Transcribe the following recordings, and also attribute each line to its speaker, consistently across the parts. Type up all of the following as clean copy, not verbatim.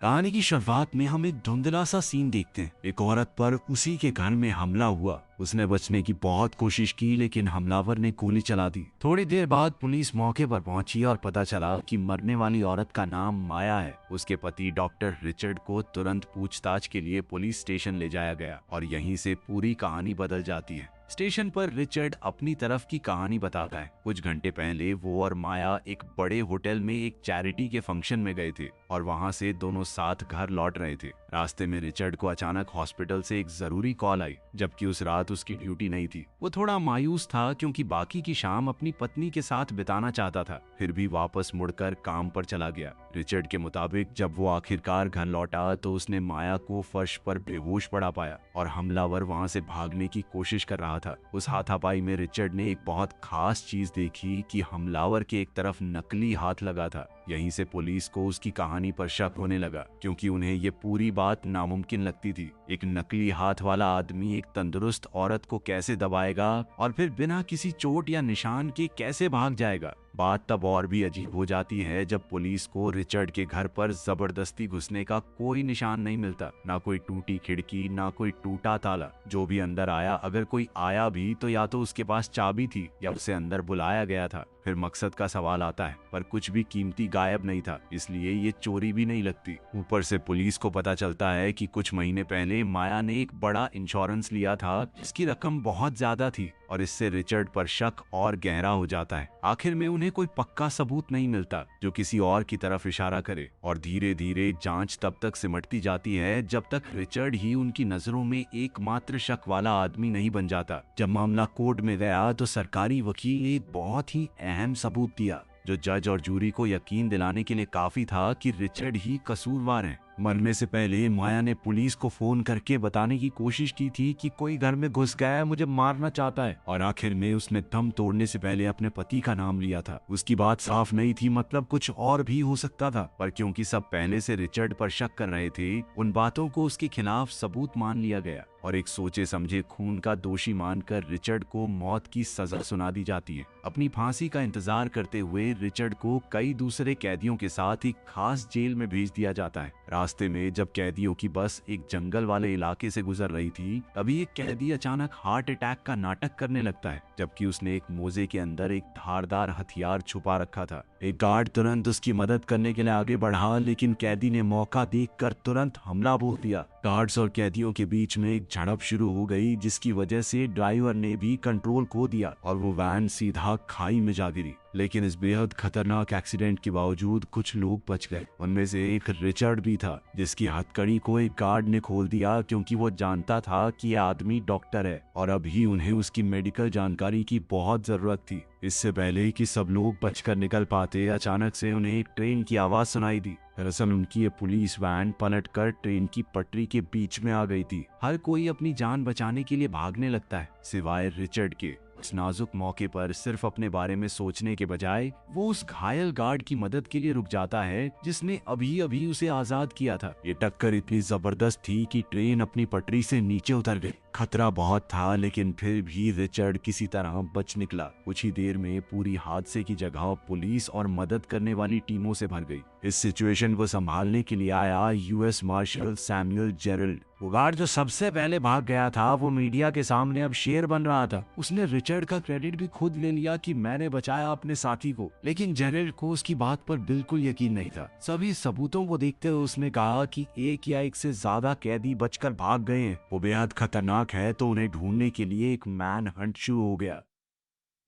Speaker 1: कहानी की शुरुआत में हम एक धुंधला सा सीन देखते हैं। एक औरत पर उसी के घर में हमला हुआ। उसने बचने की बहुत कोशिश की लेकिन हमलावर ने गोली चला दी। थोड़ी देर बाद पुलिस मौके पर पहुंची और पता चला कि मरने वाली औरत का नाम माया है। उसके पति डॉक्टर रिचर्ड को तुरंत पूछताछ के लिए पुलिस स्टेशन ले जाया गया और यहीं से पूरी कहानी बदल जाती है। स्टेशन पर रिचर्ड अपनी तरफ की कहानी बताता है। कुछ घंटे पहले वो और माया एक बड़े होटल में एक चैरिटी के फंक्शन में गए थे और वहां से दोनों साथ घर लौट रहे थे। रास्ते में रिचर्ड को अचानक हॉस्पिटल से एक जरूरी कॉल आई, जबकि उस रात उसकी ड्यूटी नहीं थी। वो थोड़ा मायूस था क्योंकि बाकी की शाम अपनी पत्नी के साथ बिताना चाहता था, फिर भी वापस मुड़कर काम पर चला गया। रिचर्ड के मुताबिक जब वो आखिरकार घर लौटा तो उसने माया को फर्श पर बेहोश पड़ा पाया और हमलावर वहां से भागने की कोशिश कर रहा था। उस हाथापाई में रिचर्ड ने एक बहुत खास चीज देखी कि हमलावर के एक तरफ नकली हाथ लगा था। यहीं से पुलिस को उसकी कहानी पर शक होने लगा, क्योंकि उन्हें ये पूरी बात नामुमकिन लगती थी। एक नकली हाथ वाला आदमी एक तंदुरुस्त औरत को कैसे दबाएगा और फिर बिना किसी चोट या निशान के कैसे भाग जाएगा। बात तब और भी अजीब हो जाती है जब पुलिस को रिचर्ड के घर पर जबरदस्ती घुसने का कोई निशान नहीं मिलता। ना कोई टूटी खिड़की, ना कोई टूटा ताला। जो भी अंदर आया, अगर कोई आया भी तो या तो उसके पास चाबी थी या उसे अंदर बुलाया गया था। फिर मकसद का सवाल आता है, पर कुछ भी कीमती गायब नहीं था, इसलिए ये चोरी भी नहीं लगती। ऊपर से पुलिस को पता चलता है कि कुछ महीने पहले माया ने एक बड़ा इंश्योरेंस लिया था जिसकी रकम बहुत ज्यादा थी और इससे रिचर्ड पर शक और गहरा हो जाता है। आखिर में उन्हें कोई पक्का सबूत नहीं मिलता जो किसी और की तरफ इशारा करे और धीरे धीरे जांच तब तक सिमटती जाती है जब तक रिचर्ड ही उनकी नजरों में एकमात्र शक वाला आदमी नहीं बन जाता। जब मामला कोर्ट में गया तो सरकारी वकील ने एक बहुत ही अहम सबूत दिया जो जज और जूरी को यकीन दिलाने के लिए काफी था कि रिचर्ड ही कसूरवार है। मरने से पहले माया ने पुलिस को फोन करके बताने की कोशिश की थी कि कोई घर में घुस गया है, मुझे मारना चाहता है, और आखिर में उसने दम तोड़ने से पहले अपने पति का नाम लिया था। उसकी बात साफ नहीं थी, मतलब कुछ और भी हो सकता था, पर क्योंकि सब पहले से रिचर्ड पर शक कर रहे थे, उन बातों को उसके खिलाफ सबूत मान लिया गया और एक सोचे समझे खून का दोषी मानकर रिचर्ड को मौत की सजा सुना दी जाती है। अपनी फांसी का इंतजार करते हुए रिचर्ड को कई दूसरे कैदियों के साथ एक खास जेल में भेज दिया जाता है। रास्ते में जब कैदियों की बस एक जंगल वाले इलाके से गुजर रही थी, तभी एक कैदी अचानक हार्ट अटैक का नाटक करने लगता है, जबकि उसने एक मोजे के अंदर एक धारदार हथियार छुपा रखा था। एक गार्ड तुरंत उसकी मदद करने के लिए आगे बढ़ा, लेकिन कैदी ने मौका देखकर तुरंत हमला बोल दिया। गार्ड्स और कैदियों के बीच में एक झड़प शुरू हो गई, जिसकी वजह से ड्राइवर ने भी कंट्रोल खो दिया और वो वैन सीधा खाई में जा गिरी। लेकिन इस बेहद खतरनाक एक्सीडेंट के बावजूद कुछ लोग बच गए। उनमें से एक रिचर्ड भी था, जिसकी हथकड़ी को एक गार्ड ने खोल दिया क्योंकि वो जानता था कि यह आदमी डॉक्टर है और अभी उन्हें उसकी मेडिकल जानकारी की बहुत जरूरत थी। इससे पहले कि सब लोग बचकर निकल पाते, अचानक से उन्हें एक ट्रेन की आवाज सुनाई दी। दरअसल उनकी ये पुलिस वैन पलटकर ट्रेन की पटरी के बीच में आ गई थी। हर कोई अपनी जान बचाने के लिए भागने लगता है, सिवाय रिचर्ड के। इस नाजुक मौके पर सिर्फ अपने बारे में सोचने के बजाय वो उस घायल गार्ड की मदद के लिए रुक जाता है जिसने अभी अभी उसे आजाद किया था। ये टक्कर इतनी जबरदस्त थी कि ट्रेन अपनी पटरी से नीचे उतर गई। खतरा बहुत था, लेकिन फिर भी रिचर्ड किसी तरह बच निकला। कुछ ही देर में पूरी हादसे की जगह पुलिस और मदद करने वाली टीमों से भर गई। इस सिचुएशन को संभालने के लिए आया यूएस मार्शल सैमुअल जेरल्ड। वो गार्ड जो सबसे पहले भाग गया था, वो मीडिया के सामने अब शेर बन रहा था। उसने रिचर्ड का क्रेडिट भी खुद ले लिया कि मैंने बचाया अपने साथी को, लेकिन जेरल्ड को उसकी बात पर बिल्कुल यकीन नहीं था। सभी सबूतों को देखते हुए उसने कहा कि एक या एक से ज्यादा कैदी बचकर भाग गए हैं। वो बेहद खतरनाक है, तो उन्हें ढूंढने के लिए एक मैन हंट शुरू हो गया।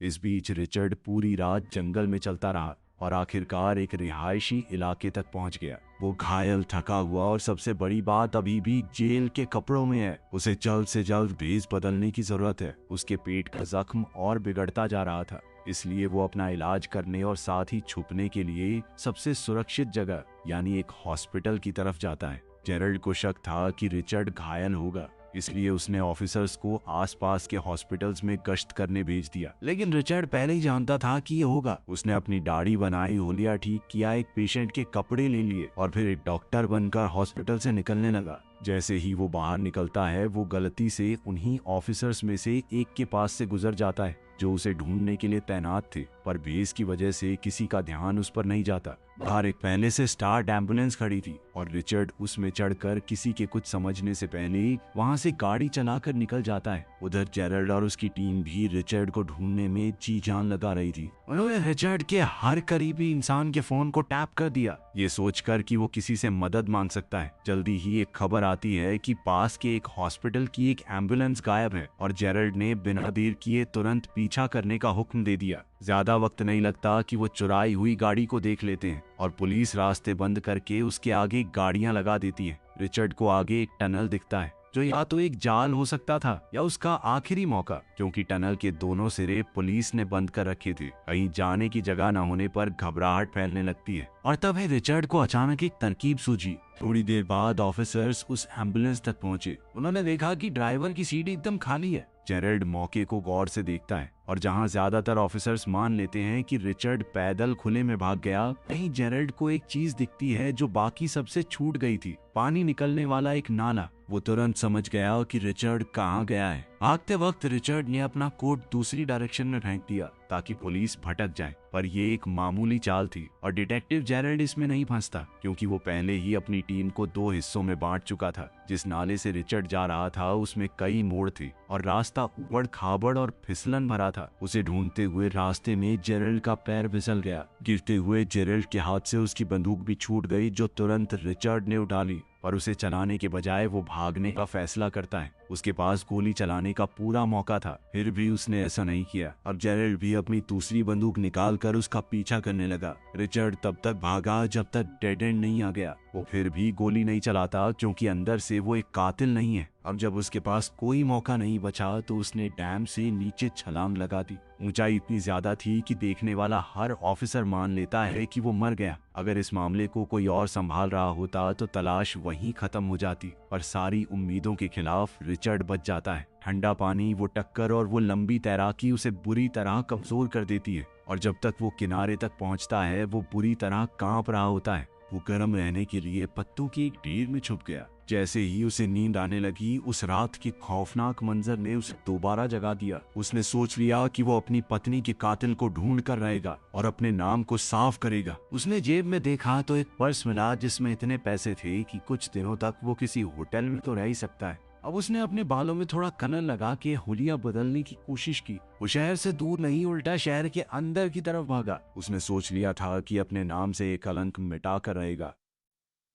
Speaker 1: इस बीच रिचर्ड पूरी रात जंगल में चलता रहा और आखिरकार एक रिहायशी इलाके तक पहुंच गया। वो घायल, थका हुआ और सबसे बड़ी बात अभी भी जेल के कपड़ों में है। उसे जल्द से जल्द भेस बदलने की जरूरत है। उसके पेट का जख्म और बिगड़ता जा रहा था, इसलिए वो अपना इलाज करने और साथ ही छुपने के लिए सबसे सुरक्षित जगह यानी एक हॉस्पिटल की तरफ जाता है। जेरल्ड को शक था कि रिचर्ड घायल होगा, इसलिए उसने ऑफिसर्स को आसपास के हॉस्पिटल्स में गश्त करने भेज दिया। लेकिन रिचर्ड पहले ही जानता था कि ये होगा। उसने अपनी दाढ़ी बनाई, होलिया ठीक किया, एक पेशेंट के कपड़े ले लिए और फिर एक डॉक्टर बनकर हॉस्पिटल से निकलने लगा। जैसे ही वो बाहर निकलता है, वो गलती से उन्हीं ऑफिसर्स में से एक के पास से गुजर जाता है जो उसे ढूंढने के लिए तैनात थे, पर भेस की वजह से किसी का ध्यान उस पर नहीं जाता। बाहर एक पहले से स्टार्ट एम्बुलेंस खड़ी थी और रिचर्ड उसमें चढ़कर किसी के कुछ समझने से पहले वहां से गाड़ी चलाकर निकल जाता है। उधर जेरल्ड और उसकी टीम भी रिचर्ड को ढूंढने में जी जान लगा रही थी। उन्होंने रिचर्ड के हर करीबी इंसान के फोन को टैप कर दिया, ये सोचकर कि वो किसी से मदद मांग सकता है। जल्दी ही एक खबर आती है कि पास के एक हॉस्पिटल की एक एम्बुलेंस गायब है और जेरल्ड ने बिना देर किए तुरंत पीछा करने का हुक्म दे दिया। ज्यादा वक्त नहीं लगता कि वो चुराई हुई गाड़ी को देख लेते हैं और पुलिस रास्ते बंद करके उसके आगे गाड़ियां लगा देती है। रिचर्ड को आगे एक टनल दिखता है जो या तो एक जाल हो सकता था या उसका आखिरी मौका, क्योंकि टनल के दोनों सिरे पुलिस ने बंद कर रखे थे। कहीं जाने की जगह न होने पर घबराहट फैलने लगती है और तब है रिचर्ड को अचानक एक तरकीब सूझी। थोड़ी देर बाद ऑफिसर्स उस एम्बुलेंस तक पहुंचे। उन्होंने देखा कि ड्राइवर की सीट एकदम खाली है। जेरल्ड मौके को गौर से देखता है और जहां ज्यादातर ऑफिसर्स मान लेते हैं कि रिचर्ड पैदल खुले में भाग गया, कहीं जेरल्ड को एक चीज दिखती है जो बाकी सबसे छूट गई थी, पानी निकलने वाला एक नाला। वो तुरंत समझ गया कि रिचर्ड कहाँ गया है। भागते वक्त रिचर्ड ने अपना कोट दूसरी डायरेक्शन में फेंक दिया ताकि पुलिस भटक जाए, पर ये एक मामूली चाल थी और डिटेक्टिव जेरल्ड इसमें नहीं फंसता, क्योंकि वो पहले ही अपनी टीम को 2 हिस्सों में बांट चुका था। जिस नाले से रिचर्ड जा रहा था उसमें कई मोड़ थे और रास्ता उबड़ खाबड़ और फिसलन भरा था। उसे ढूंढते हुए रास्ते में जेरल्ड का पैर फिसल गया। गिरते हुए जेरल्ड के हाथ से उसकी बंदूक भी छूट गई जो तुरंत रिचर्ड ने उठा ली, पर उसे चलाने के बजाय वो भागने का फैसला करता है। उसके पास गोली चलाने का पूरा मौका था, फिर भी उसने ऐसा नहीं किया। अब जेरल्ड भी अपनी दूसरी बंदूक निकालकर उसका पीछा करने लगा। रिचर्ड तब तक भागा जब तक डेड एंड नहीं आ गया। वो फिर भी गोली नहीं चलाता क्योंकि अंदर से वो एक कातिल नहीं है। अब जब उसके पास कोई मौका नहीं बचा तो उसने डैम से नीचे छलांग लगा दी। ऊंचाई इतनी ज्यादा थी कि देखने वाला हर ऑफिसर मान लेता है कि वो मर गया। अगर इस मामले को कोई और संभाल रहा होता तो तलाश वहीं खत्म हो जाती, पर सारी उम्मीदों के खिलाफ रिचर्ड बच जाता है। ठंडा पानी, वो टक्कर और वो लंबी तैराकी उसे बुरी तरह कमजोर कर देती है और जब तक वो किनारे तक पहुंचता है वो बुरी तरह कांप रहा होता है। वो गर्म रहने के लिए पत्तों की एक ढेर में छुप गया। जैसे ही उसे नींद आने लगी, उस रात के खौफनाक मंजर ने उसे दोबारा जगा दिया। उसने सोच लिया कि वो अपनी पत्नी के कातिल को ढूंढ कर रहेगा और अपने नाम को साफ करेगा। उसने जेब में देखा तो एक पर्स मिला जिसमें इतने पैसे थे कि कुछ दिनों तक वो किसी होटल में तो रह ही सकता है। अब उसने अपने बालों में थोड़ा कलर लगा के हुलिया बदलने की कोशिश की। वो शहर से दूर नहीं, उल्टा शहर के अंदर की तरफ भागा। उसने सोच लिया था कि अपने नाम से एक कलंक मिटा कर रहेगा।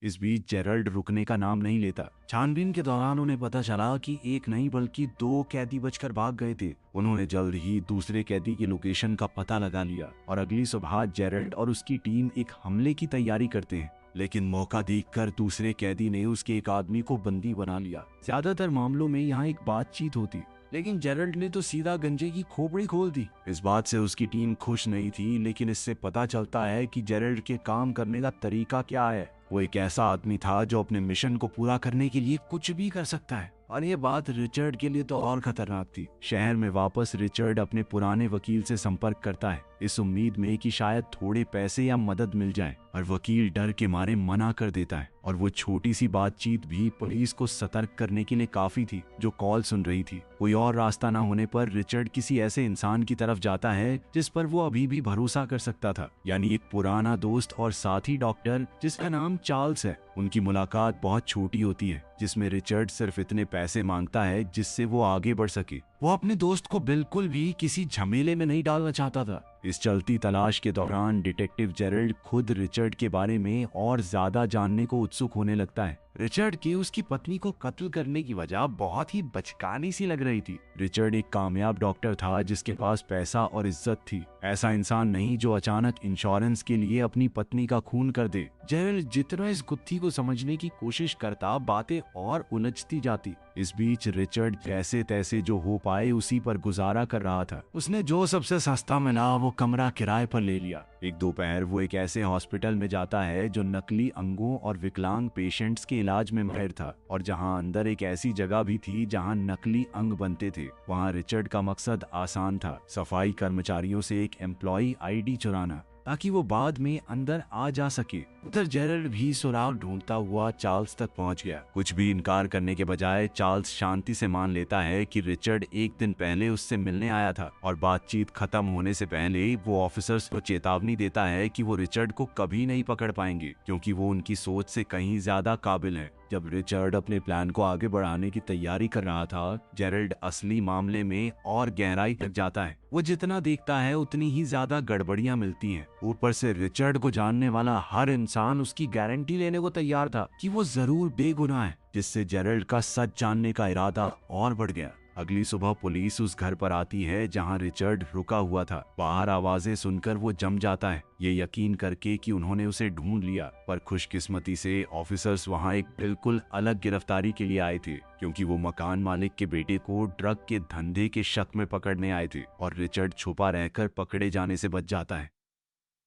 Speaker 1: इस बीच जेरल्ड रुकने का नाम नहीं लेता। छानबीन के दौरान उन्हें पता चला कि एक नहीं बल्कि 2 कैदी बचकर भाग गए थे। उन्होंने जल्द ही दूसरे कैदी की लोकेशन का पता लगा लिया और अगली सुबह जेरल्ड और उसकी टीम एक हमले की तैयारी करते हैं, लेकिन मौका देखकर दूसरे कैदी ने उसके एक आदमी को बंदी बना लिया। ज्यादातर मामलों में यहाँ एक बातचीत होती, लेकिन जेरल्ड ने तो सीधा गंजे की खोपड़ी खोल दी। इस बात से उसकी टीम खुश नहीं थी, लेकिन इससे पता चलता है कि जेरल्ड के काम करने का तरीका क्या है। वो एक ऐसा आदमी था जो अपने मिशन को पूरा करने के लिए कुछ भी कर सकता है, और ये बात रिचर्ड के लिए तो और खतरनाक थी। शहर में वापस रिचर्ड अपने पुराने वकील से संपर्क करता है, इस उम्मीद में कि शायद थोड़े पैसे या मदद मिल जाए, और वकील डर के मारे मना कर देता है। और वो छोटी सी बातचीत भी पुलिस को सतर्क करने के लिए काफी थी, जो कॉल सुन रही थी। कोई और रास्ता न होने पर रिचर्ड किसी ऐसे इंसान की तरफ जाता है जिस पर वो अभी भी भरोसा कर सकता था, यानी एक पुराना दोस्त और साथी डॉक्टर जिसका नाम चार्ल्स है। उनकी मुलाकात बहुत छोटी होती है, जिसमें रिचर्ड सिर्फ इतने पैसे मांगता है जिससे वो आगे बढ़ सके। वो अपने दोस्त को बिल्कुल भी किसी झमेले में नहीं डालना चाहता था। इस चलती तलाश के दौरान डिटेक्टिव जेरल्ड खुद रिचर्ड के बारे में और ज्यादा जानने को उत्सुक होने लगता है। रिचर्ड की उसकी पत्नी को कत्ल करने की वजह बहुत ही बचकानी सी लग रही थी। रिचर्ड एक कामयाब डॉक्टर था जिसके पास पैसा और इज्जत थी, ऐसा इंसान नहीं जो अचानक इंश्योरेंस के लिए अपनी पत्नी का खून कर दे। जेरल्ड जितना इस गुत्थी को समझने की कोशिश करता, बातें और उलझती जाती। इस बीच रिचर्ड जैसे तैसे जो हो पाए उसी पर गुजारा कर रहा था। उसने जो सबसे सस्ता मिला वो कमरा किराए पर ले लिया। एक दोपहर वो एक ऐसे हॉस्पिटल में जाता है जो नकली अंगों और विकलांग पेशेंट्स के इलाज में माहिर था, और जहां अंदर एक ऐसी जगह भी थी जहां नकली अंग बनते थे। वहां रिचर्ड का मकसद आसान था, सफाई कर्मचारियों से एक एम्प्लॉई आईडी चुराना, ताकि वो बाद में अंदर आ जा सके। उधर जेरल्ड भी सुराग ढूंढता हुआ चार्ल्स तक पहुंच गया। कुछ भी इनकार करने के बजाय चार्ल्स शांति से मान लेता है कि रिचर्ड एक दिन पहले उससे मिलने आया था और बातचीत खत्म होने से पहले वो ऑफिसर्स को चेतावनी देता है कि वो रिचर्ड को कभी नहीं पकड़ पाएंगे क्योंकि वो उनकी सोच से कहीं ज्यादा काबिल है। जब रिचर्ड अपने प्लान को आगे बढ़ाने की तैयारी कर रहा था, जेरल्ड असली मामले में और गहराई तक जाता है। वो जितना देखता है उतनी ही ज्यादा गड़बड़ियां मिलती हैं। ऊपर से रिचर्ड को जानने वाला हर इंसान उसकी गारंटी लेने को तैयार था कि वो जरूर बेगुनाह है, जिससे जेरल्ड का सच जानने का इरादा और बढ़ गया। अगली सुबह पुलिस उस घर पर आती है जहां रिचर्ड रुका हुआ था। बाहर आवाजें सुनकर वो जम जाता है, ये यकीन करके कि उन्होंने उसे ढूंढ लिया। पर खुशकिस्मती से ऑफिसर्स वहां एक बिल्कुल अलग गिरफ्तारी के लिए आए थे, क्योंकि वो मकान मालिक के बेटे को ड्रग के धंधे के शक में पकड़ने आए थे और रिचर्ड छुपा रहकर पकड़े जाने से बच जाता है।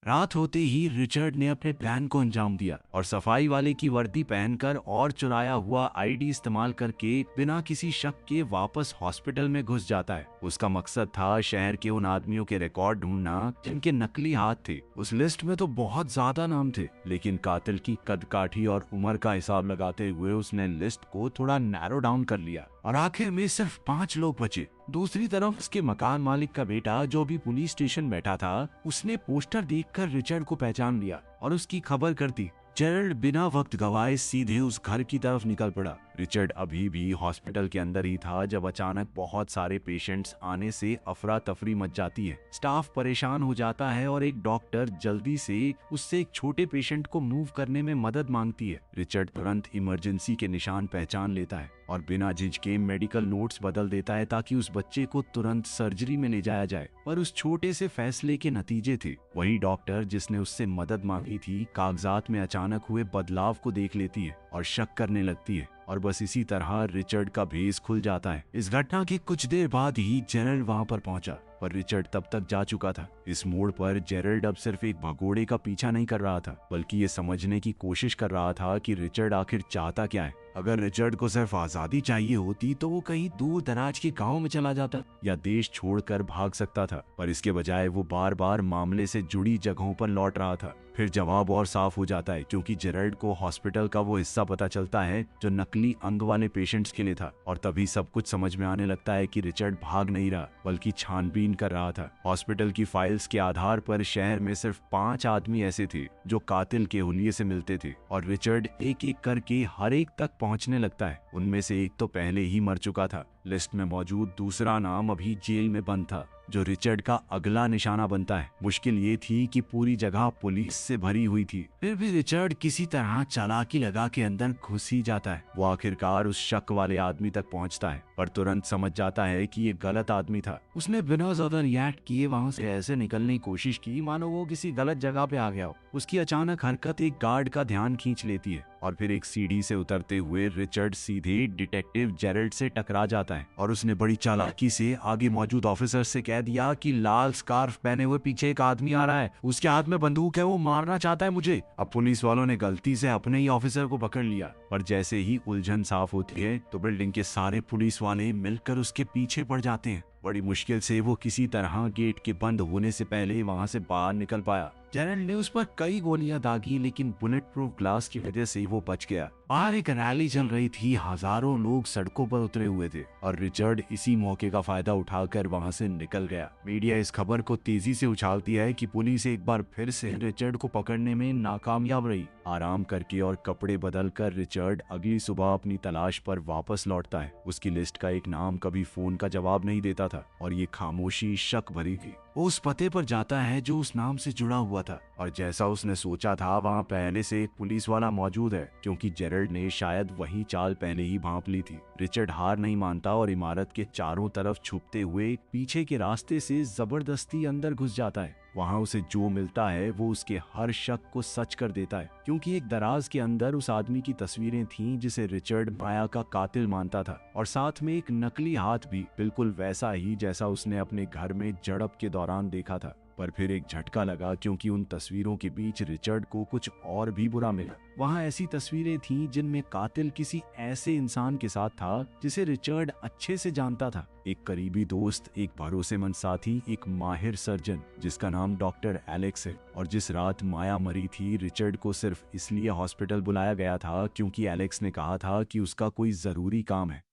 Speaker 1: रात होते ही रिचर्ड ने अपने प्लान को अंजाम दिया और सफाई वाले की वर्दी पहनकर और चुराया हुआ आईडी इस्तेमाल करके बिना किसी शक के वापस हॉस्पिटल में घुस जाता है। उसका मकसद था शहर के उन आदमियों के रिकॉर्ड ढूंढना जिनके नकली हाथ थे। उस लिस्ट में तो बहुत ज्यादा नाम थे, लेकिन कातिल की कदकाठी और उम्र का हिसाब लगाते हुए उसने लिस्ट को थोड़ा नैरो डाउन कर लिया और आखिर में सिर्फ 5 लोग बचे। दूसरी तरफ उसके मकान मालिक का बेटा जो भी पुलिस स्टेशन बैठा था, उसने पोस्टर देखकर रिचर्ड को पहचान लिया और उसकी खबर कर दी। जेरल्ड बिना वक्त गवाए सीधे उस घर की तरफ निकल पड़ा। रिचर्ड अभी भी हॉस्पिटल के अंदर ही था जब अचानक बहुत सारे पेशेंट्स आने से अफरा तफरी मच जाती है। स्टाफ परेशान हो जाता है और एक डॉक्टर जल्दी से उससे एक छोटे पेशेंट को मूव करने में मदद मांगती है। रिचर्ड तुरंत इमरजेंसी के निशान पहचान लेता है और बिना झिझके मेडिकल नोट्स बदल देता है ताकि उस बच्चे को तुरंत सर्जरी में ले जाया जाए। पर उस छोटे से फैसले के नतीजे थे। वही डॉक्टर जिसने उससे मदद मांगी थी, कागजात में अचानक हुए बदलाव को देख लेती है और शक करने लगती है और बस इसी तरह रिचर्ड का भेस खुल जाता है। इस घटना के कुछ देर बाद ही जेरल्ड वहां पर पहुंचा, पर रिचर्ड तब तक जा चुका था। इस मोड़ पर जेरल्ड अब सिर्फ एक भगोड़े का पीछा नहीं कर रहा था, बल्कि ये समझने की कोशिश कर रहा था कि रिचर्ड आखिर चाहता क्या है। अगर रिचर्ड को सिर्फ आजादी चाहिए होती तो वो कहीं दूर दराज के गांव में चला जाता या देश छोड़कर भाग सकता था, पर इसके बजाय वो बार बार मामले से जुड़ी जगहों पर लौट रहा था। फिर जवाब और साफ हो जाता है, क्योंकि जेरल्ड को हॉस्पिटल का वो हिस्सा पता चलता है जो नकली अंग वाले पेशेंट्स के लिए था, और तभी सब कुछ समझ में आने लगता है कि रिचर्ड भाग नहीं रहा बल्कि छानबीन कर रहा था। हॉस्पिटल की फाइल्स के आधार पर शहर में सिर्फ 5 आदमी ऐसे थे जो कातिल के हुलिये से मिलते थे, और रिचर्ड एक एक करके हर एक तक पहुंचने लगता है। उनमें से एक तो पहले ही मर चुका था। लिस्ट में मौजूद दूसरा नाम अभी जेल में बंद था, जो रिचर्ड का अगला निशाना बनता है। मुश्किल ये थी कि पूरी जगह पुलिस से भरी हुई थी, फिर भी रिचर्ड किसी तरह चालाकी लगा के अंदर घुस ही जाता है। वो आखिरकार उस शक वाले आदमी तक पहुंचता है, पर तुरंत समझ जाता है कि ये गलत आदमी था। उसने बिना ज्यादा रिएक्ट किए वहां से ऐसे निकलने की कोशिश की मानो वो किसी गलत जगह पे आ गया हो। उसकी अचानक हरकत एक गार्ड का ध्यान खींच लेती है और फिर एक सीढ़ी से उतरते हुए रिचर्ड सीधे डिटेक्टिव जेरल्ड से टकरा जाता है और उसने बड़ी चालाकी से आगे मौजूद ऑफिसर से कह दिया कि लाल स्कार्फ पहने हुए पीछे एक आदमी आ रहा है, उसके हाथ में बंदूक है, वो मारना चाहता है मुझे। अब पुलिस वालों ने गलती से अपने ही ऑफिसर को पकड़ लिया, पर जैसे ही उलझन साफ होती है तो बिल्डिंग के सारे पुलिस वाले मिलकर उसके पीछे पड़ जाते हैं। बड़ी मुश्किल से वो किसी तरह गेट के बंद होने से पहले वहां से बाहर निकल पाया। जेरल्ड ने उस पर कई गोलियां दागी, लेकिन बुलेट प्रूफ ग्लास की वजह से वो बच गया। बाहर एक रैली चल रही थी, हजारों लोग सड़कों पर उतरे हुए थे और रिचर्ड इसी मौके का फायदा उठाकर वहां से निकल गया। मीडिया इस खबर को तेजी से उछालती है कि पुलिस एक बार फिर से रिचर्ड को पकड़ने में नाकामयाब रही। आराम करके और कपड़े बदल कर रिचर्ड अगली सुबह अपनी तलाश पर वापस लौटता है। उसकी लिस्ट का एक नाम कभी फोन का जवाब नहीं देता था और ये खामोशी शक भरी थी। वो उस पते पर जाता है जो उस नाम से जुड़ा हुआ था, और जैसा उसने सोचा था वहाँ पहले से एक पुलिस वाला मौजूद है, क्योंकि जेरल्ड ने शायद वही चाल पहले ही भांप ली थी। रिचर्ड हार नहीं मानता और इमारत के चारों तरफ छुपते हुए पीछे के रास्ते से जबरदस्ती अंदर घुस जाता है। वहां उसे जो मिलता है वो उसके हर शक को सच कर देता है, क्योंकि एक दराज के अंदर उस आदमी की तस्वीरें थीं जिसे रिचर्ड माया का कातिल मानता था, और साथ में एक नकली हाथ भी, बिल्कुल वैसा ही जैसा उसने अपने घर में झड़प के दौरान देखा था। पर फिर एक झटका लगा क्योंकि उन तस्वीरों के बीच रिचर्ड को कुछ और भी बुरा मिला। वहाँ ऐसी तस्वीरें थीं जिनमें कातिल किसी ऐसे इंसान के साथ था जिसे रिचर्ड अच्छे से जानता था। एक करीबी दोस्त, एक भरोसेमंद साथी, एक माहिर सर्जन जिसका नाम डॉक्टर एलेक्स है। और जिस रात माया मरी थी, रिचर्ड को सिर्फ इसलिए हॉस्पिटल बुलाया गया था क्योंकि एलेक्स ने कहा था कि उसका कोई जरूरी काम है।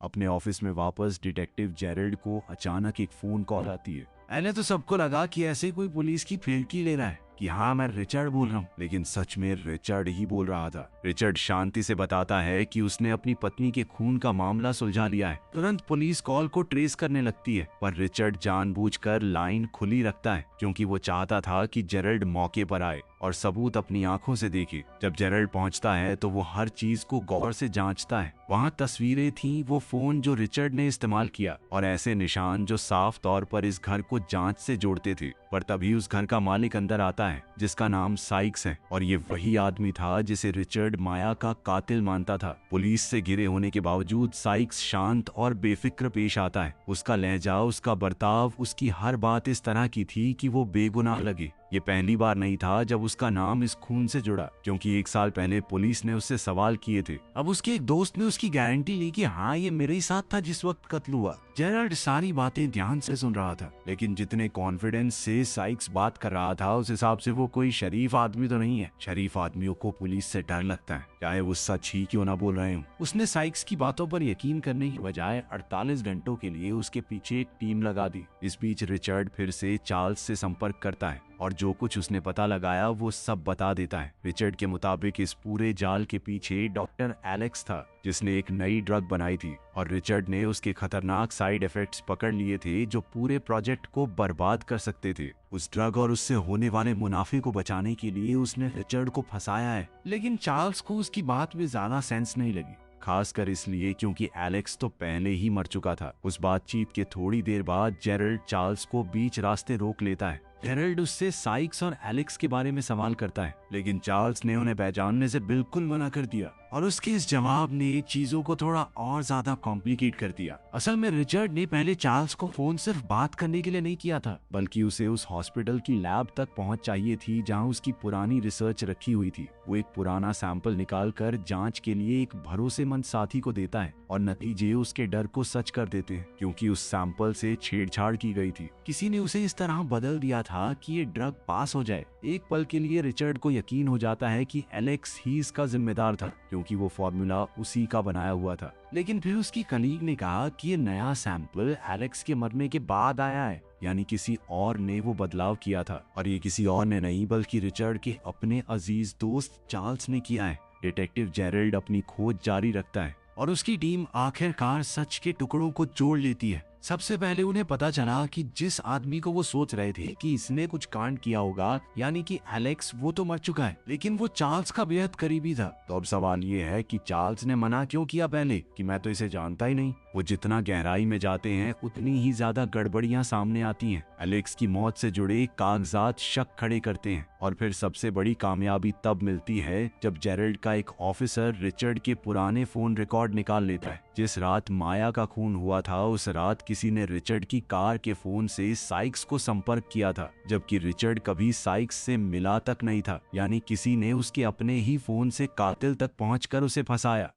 Speaker 1: अपने ऑफिस में वापस डिटेक्टिव जेरल्ड को अचानक एक फोन कॉल आती है। पहले तो सबको लगा कि ऐसे कोई पुलिस की फिरकी ले रहा है कि हाँ मैं रिचर्ड बोल रहा हूँ, लेकिन सच में रिचर्ड ही बोल रहा था। रिचर्ड शांति से बताता है कि उसने अपनी पत्नी के खून का मामला सुलझा लिया है। तुरंत पुलिस कॉल को ट्रेस करने लगती है, पर रिचर्ड जानबूझकर लाइन खुली रखता है क्योंकि वो चाहता था कि जेरल्ड मौके पर आए और सबूत अपनी आंखों से देखे। जब जेरल्ड पहुंचता है तो वो हर चीज को गौर से जांचता है। वहाँ तस्वीरें थीं, वो फोन जो रिचर्ड ने इस्तेमाल किया और ऐसे निशान जो साफ तौर पर इस घर को जांच से जोड़ते थे। पर तभी उस घर का मालिक अंदर आता है जिसका नाम साइक्स है, और ये वही आदमी था जिसे रिचर्ड माया का कातिल मानता था। पुलिस से घिरे होने के बावजूद साइक्स शांत और बेफिक्र पेश आता है। उसका लहजा, उसका बर्ताव, उसकी हर बात इस तरह की थी कि वो बेगुनाह लगे। ये पहली बार नहीं था जब उसका नाम इस खून से जुड़ा, क्योंकि 1 साल पहले पुलिस ने उससे सवाल किए थे। अब उसके एक दोस्त ने उसकी गारंटी ली कि हाँ ये मेरे ही साथ था जिस वक्त कत्ल हुआ। जेरल्ड सारी बातें ध्यान से सुन रहा था, लेकिन जितने कॉन्फिडेंस से साइक्स बात कर रहा था उस हिसाब से वो कोई शरीफ आदमी तो नहीं है। शरीफ आदमियों को पुलिस से डर लगता है, चाहे वो सच ही क्यों ना बोल रहे हो। उसने साइक्स की बातों पर यकीन करने की बजाय 48 घंटों के लिए उसके पीछे एक टीम लगा दी। इस बीच रिचर्ड फिर से चार्ल्स से संपर्क करता है और जो कुछ उसने पता लगाया वो सब बता देता है। रिचर्ड के मुताबिक इस पूरे जाल के पीछे डॉक्टर एलेक्स था जिसने एक नई ड्रग बनाई थी, और रिचर्ड ने उसके खतरनाक साइड इफेक्ट्स पकड़ लिए थे जो पूरे प्रोजेक्ट को बर्बाद कर सकते थे। उस ड्रग और उससे होने वाले मुनाफे को बचाने के लिए उसने रिचर्ड को फंसाया है, लेकिन चार्ल्स को उसकी बात में ज्यादा सेंस नहीं लगी, खासकर इसलिए क्योंकि एलेक्स तो पहले ही मर चुका था। उस बातचीत के थोड़ी देर बाद जेरल्ड चार्ल्स को बीच रास्ते रोक लेता है। जेरल्ड उससे साइक्स और एलेक्स के बारे में सवाल करता है, लेकिन चार्ल्स ने उन्हें पहचानने से बिल्कुल मना कर दिया, और उसके इस जवाब ने चीजों को थोड़ा और ज्यादा कॉम्प्लिकेट कर दिया। असल में रिचर्ड ने पहले चार्ल्स को फोन सिर्फ बात करने के लिए नहीं किया था, बल्कि उसे उस हॉस्पिटल की लैब तक पहुंच चाहिए थी जहां उसकी पुरानी रिसर्च रखी हुई थी। वो एक पुराना सैंपल निकालकर जांच के लिए एक भरोसेमंद साथी को देता है, और नतीजे उसके डर को सच कर देते हैं, क्योंकि उस सैंपल से छेड़छाड़ की गई थी। किसी ने उसे इस तरह बदल दिया था कि ये ड्रग पास हो जाए। एक पल के लिए रिचर्ड को यकीन हो जाता है कि एलेक्स ही इसका जिम्मेदार था, क्योंकि वो फॉर्मूला उसी का बनाया हुआ था। लेकिन फिर उसकी कलीग ने कहा कि ये नया सैंपल एलेक्स के मरने के बाद आया है, यानी किसी और ने वो बदलाव किया था, और ये किसी और ने नहीं बल्कि रिचर्ड के अपने अजीज दोस्त चार्ल्स ने किया है। डिटेक्टिव जेरल्ड अपनी खोज जारी रखता है और उसकी टीम आखिरकार सच के टुकड़ों को जोड़ लेती है। सबसे पहले उन्हें पता चला कि जिस आदमी को वो सोच रहे थे कि इसने कुछ कांड किया होगा, यानी कि एलेक्स, वो तो मर चुका है, लेकिन वो चार्ल्स का बेहद करीबी था। तो अब सवाल ये है कि चार्ल्स ने मना क्यों किया पहले कि मैं तो इसे जानता ही नहीं। वो जितना गहराई में जाते हैं उतनी ही ज्यादा गड़बड़ियां सामने आती हैं। एलेक्स की मौत से जुड़े कागजात शक खड़े करते हैं, और फिर सबसे बड़ी कामयाबी तब मिलती है जब जेरल्ड का एक ऑफिसर रिचर्ड के पुराने फोन रिकॉर्ड निकाल लेता है। जिस रात माया का खून हुआ था उस रात किसी ने रिचर्ड की कार के फोन से साइक्स को संपर्क किया था, जबकि रिचर्ड कभी साइक्स से मिला तक नहीं था, यानी किसी ने उसके अपने ही फोन से कातिल तक पहुंचकर उसे फंसाया।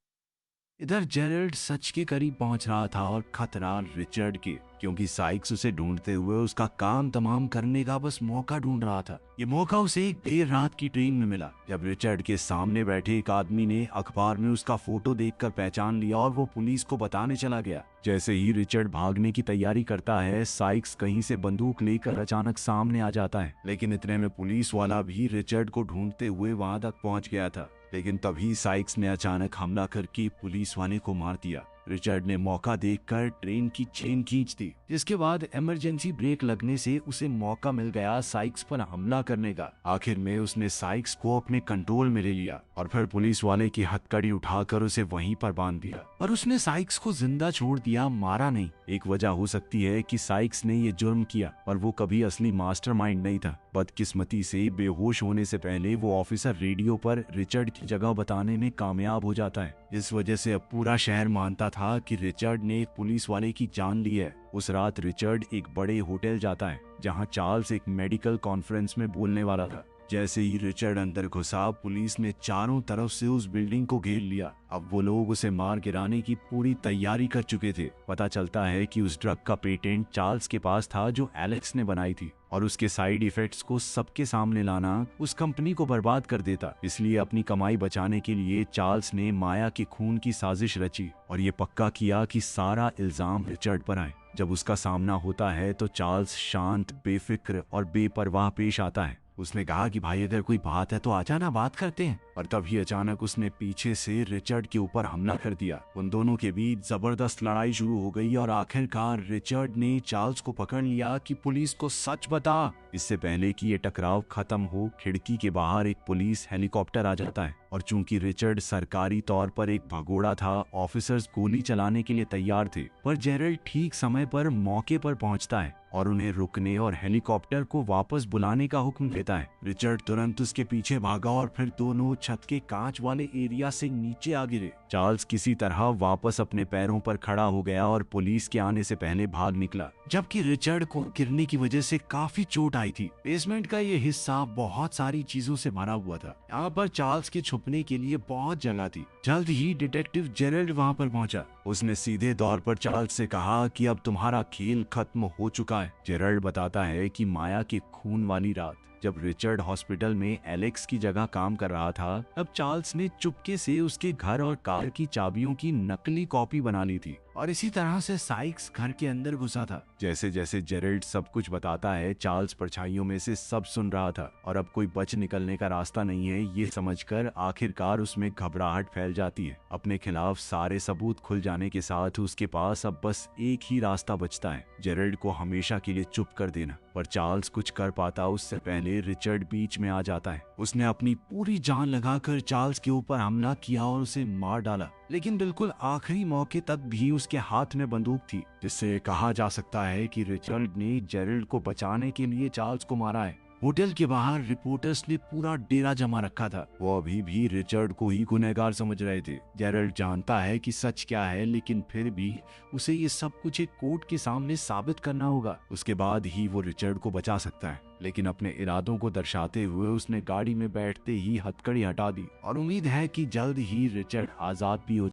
Speaker 1: इधर जेरल्ड सच के करीब पहुंच रहा था और खतरा रिचर्ड के, क्योंकि साइक्स उसे ढूंढते हुए उसका काम तमाम करने का बस मौका ढूंढ रहा था। ये मौका उसे एक देर रात की ट्रेन में मिला, जब रिचर्ड के सामने बैठे एक आदमी ने अखबार में उसका फोटो देखकर पहचान लिया और वो पुलिस को बताने चला गया। जैसे ही रिचर्ड भागने की तैयारी करता है, साइक्स कहीं से बंदूक लेकर अचानक सामने आ जाता है, लेकिन इतने में पुलिस वाला भी रिचर्ड को ढूंढते हुए वहां तक पहुंच गया था। लेकिन तभी साइक्स ने अचानक हमला करके पुलिस वाले को मार दिया। रिचर्ड ने मौका देखकर ट्रेन की चेन खींच दी, जिसके बाद इमरजेंसी ब्रेक लगने से उसे मौका मिल गया साइक्स पर हमला करने का। आखिर में उसने साइक्स को अपने कंट्रोल में ले लिया और फिर पुलिस वाले की हथकड़ी उठाकर उसे वहीं पर बांध दिया। और उसने साइक्स को जिंदा छोड़ दिया, मारा नहीं। एक वजह हो सकती है कि साइक्स ने ये जुर्म किया और वो कभी असली मास्टरमाइंड नहीं था। बदकिस्मती से बेहोश होने से पहले वो ऑफिसर रेडियो पर रिचर्ड की जगह बताने में कामयाब हो जाता है। इस वजह से अब पूरा शहर मानता था कि रिचर्ड ने एक पुलिस वाले की जान ली है। उस रात रिचर्ड एक बड़े होटल जाता है जहां चार्ल्स एक मेडिकल कॉन्फ्रेंस में बोलने वाला था। जैसे ही रिचर्ड अंदर घुसा, पुलिस ने चारों तरफ से उस बिल्डिंग को घेर लिया। अब वो लोग उसे मार गिराने की पूरी तैयारी कर चुके थे। पता चलता है कि उस ड्रग का पेटेंट चार्ल्स के पास था जो एलेक्स ने बनाई थी, और उसके साइड इफेक्ट्स को सबके सामने लाना उस कंपनी को बर्बाद कर देता। इसलिए अपनी कमाई बचाने के लिए चार्ल्स ने माया के खून की साजिश रची और ये पक्का किया कि सारा इल्जाम रिचर्ड पर आए। जब उसका सामना होता है तो चार्ल्स शांत, बेफिक्र और बेपरवाह पेश आता है। उसने कहा कि भाई अगर कोई बात है तो आजा ना, बात करते हैं। और तभी अचानक उसने पीछे से रिचर्ड के ऊपर हमला कर दिया। उन दोनों के बीच जबरदस्त लड़ाई शुरू हो गई और आखिरकार रिचर्ड ने चार्ल्स को पकड़ लिया कि पुलिस को सच बता। इससे पहले कि ये टकराव खत्म हो, खिड़की के बाहर एक पुलिस हेलीकॉप्टर आ जाता है और चूंकि रिचर्ड सरकारी तौर पर एक भगोड़ा था, ऑफिसर्स गोली चलाने के लिए तैयार थे। पर जेरल्ड ठीक समय पर मौके पर पहुंचता है और उन्हें रुकने और हेलीकॉप्टर को वापस बुलाने का हुक्म देता है। रिचर्ड तुरंत उसके पीछे भागा और फिर दोनों छत के कांच वाले एरिया से नीचे आ गिरे। चार्ल्स किसी तरह वापस अपने पैरों पर खड़ा हो गया और पुलिस के आने से पहले भाग निकला, जबकि रिचर्ड को गिरने की वजह से काफी चोट आई थी। बेसमेंट का ये हिस्सा बहुत सारी चीजों से भरा हुआ था। यहाँ पर चार्ल्स के छुपने के लिए बहुत जगह थी। जल्द ही डिटेक्टिव जेरल्ड वहाँ पर पहुंचा। उसने सीधे तौर पर चार्ल्स से कहा कि अब तुम्हारा खेल खत्म हो चुका है। जेरल्ड बताता है कि माया के खून वाली रात जब रिचर्ड हॉस्पिटल में एलेक्स की जगह काम कर रहा था, अब चार्ल्स ने चुपके से उसके घर और कार की चाबियों की नकली कॉपी बना ली थी और इसी तरह से साइक्स घर के अंदर घुसा था। जैसे जैसे जेरल्ड सब कुछ बताता है, चार्ल्स परछाइयों में से सब सुन रहा था और अब कोई बच निकलने का रास्ता नहीं है, ये समझकर आखिरकार उसमें घबराहट फैल जाती है। अपने खिलाफ सारे सबूत खुल जाने के साथ उसके पास अब बस एक ही रास्ता बचता है, जेरल्ड को हमेशा के लिए चुप कर देना। पर चार्ल्स कुछ कर पाता उससे पहले रिचर्ड बीच में आ जाता है। उसने अपनी पूरी जान लगाकर चार्ल्स के ऊपर हमला किया और उसे मार डाला, लेकिन बिल्कुल आखिरी मौके तक भी उसके हाथ में बंदूक थी, जिससे कहा जा सकता है कि रिचर्ड ने जेरल्ड को बचाने के लिए चार्ल्स को मारा है। होटल के बाहर रिपोर्टर्स ने पूरा डेरा जमा रखा था। वो अभी भी रिचर्ड को ही गुनहगार समझ रहे थे। जेरल्ड जानता है कि सच क्या है, लेकिन फिर भी उसे ये सब कुछ एक कोर्ट के सामने साबित करना होगा। उसके बाद ही वो रिचर्ड को बचा सकता है। लेकिन अपने इरादों को दर्शाते हुए उसने गाड़ी में बैठते ही हथकड़ी हटा दी और उम्मीद है कि जल्द ही रिचर्ड आजाद भी हो